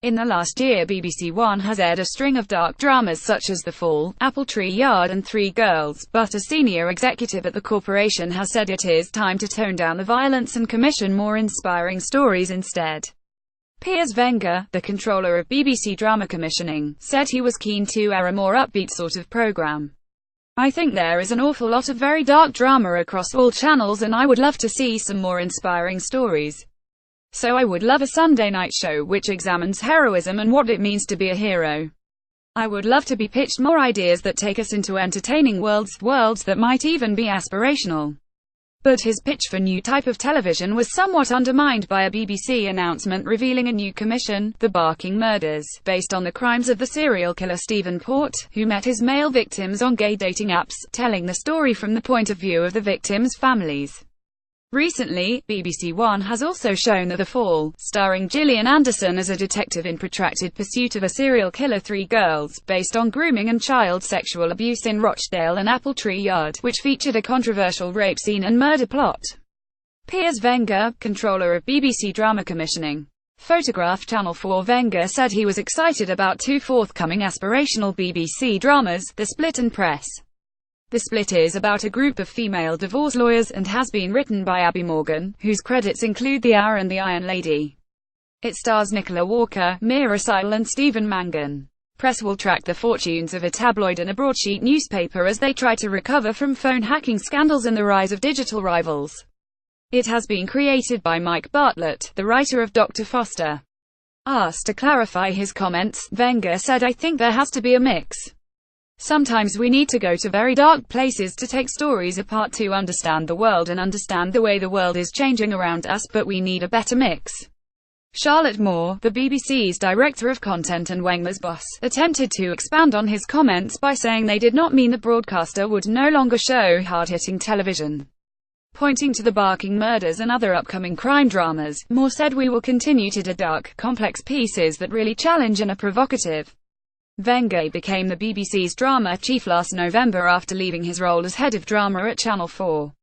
In the last year, BBC One has aired a string of dark dramas such as The Fall, Apple Tree Yard and Three Girls, but a senior executive at the corporation has said it is time to tone down the violence and commission more inspiring stories instead. Piers Wenger, the controller of BBC Drama Commissioning, said he was keen to air a more upbeat sort of programme. "I think there is an awful lot of very dark drama across all channels and I would love to see some more inspiring stories. So I would love a Sunday night show which examines heroism and what it means to be a hero. I would love to be pitched more ideas that take us into entertaining worlds that might even be aspirational." But his pitch for new type of television was somewhat undermined by a BBC announcement revealing a new commission, The Barking Murders, based on the crimes of the serial killer Stephen Port, who met his male victims on gay dating apps, telling the story from the point of view of the victims' families. Recently, BBC One has also shown The Fall, starring Gillian Anderson as a detective in protracted pursuit of a serial killer, Three Girls, based on grooming and child sexual abuse in Rochdale and Apple Tree Yard, which featured a controversial rape scene and murder plot. Piers Wenger, controller of BBC Drama Commissioning, photographed Channel 4. Wenger said he was excited about two forthcoming aspirational BBC dramas, The Split and Press. The Split is about a group of female divorce lawyers and has been written by Abby Morgan, whose credits include The Hour and The Iron Lady. It stars Nicola Walker, Meera Syal and Stephen Mangan. Press will track the fortunes of a tabloid and a broadsheet newspaper as they try to recover from phone hacking scandals and the rise of digital rivals. It has been created by Mike Bartlett, the writer of Dr. Foster. Asked to clarify his comments, Wenger said, "I think there has to be a mix. Sometimes we need to go to very dark places to take stories apart to understand the world and understand the way the world is changing around us, but we need a better mix." Charlotte Moore, the BBC's director of content and Wenger's boss, attempted to expand on his comments by saying they did not mean the broadcaster would no longer show hard-hitting television. Pointing to The Barking Murders and other upcoming crime dramas, Moore said, "We will continue to do dark, complex pieces that really challenge and are provocative." Wenger became the BBC's drama chief last November after leaving his role as head of drama at Channel 4.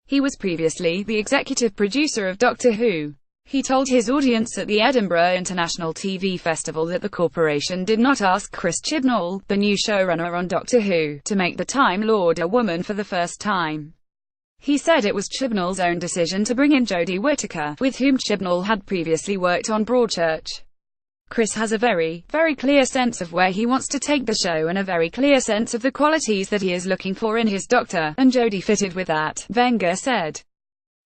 He was previously the executive producer of Doctor Who. He told his audience at the Edinburgh International TV Festival that the corporation did not ask Chris Chibnall, the new showrunner on Doctor Who, to make the Time Lord a woman for the first time. He said it was Chibnall's own decision to bring in Jodie Whittaker, with whom Chibnall had previously worked on Broadchurch. Chris has a very clear sense of where he wants to take the show and a very clear sense of the qualities that he is looking for in his Doctor, and Jodie fitted with that, Wenger said.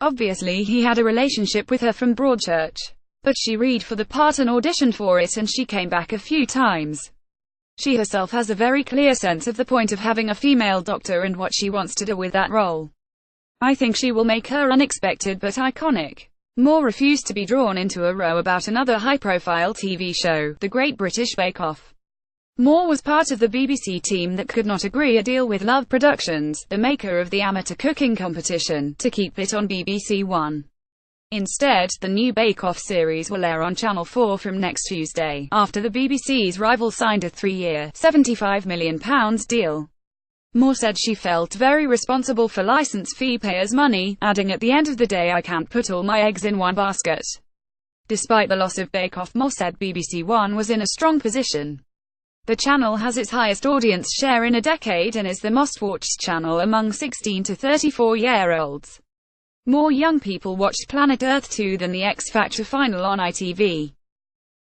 Obviously he had a relationship with her from Broadchurch. But she read for the part and auditioned for it and she came back a few times. She herself has a very clear sense of the point of having a female Doctor and what she wants to do with that role. I think she will make her unexpected but iconic." Moore refused to be drawn into a row about another high-profile TV show, The Great British Bake Off. Moore was part of the BBC team that could not agree a deal with Love Productions, the maker of the amateur cooking competition, to keep it on BBC One. Instead, the new Bake Off series will air on Channel 4 from next Tuesday, after the BBC's rival signed a 3-year, £75 million deal. Moore said she felt very responsible for license fee payers' money, adding, "At the end of the day I can't put all my eggs in one basket." Despite the loss of Bake Off, Moore said BBC One was in a strong position. The channel has its highest audience share in a decade and is the most-watched channel among 16 to 34-year-olds. More young people watched Planet Earth 2 than the X Factor final on ITV.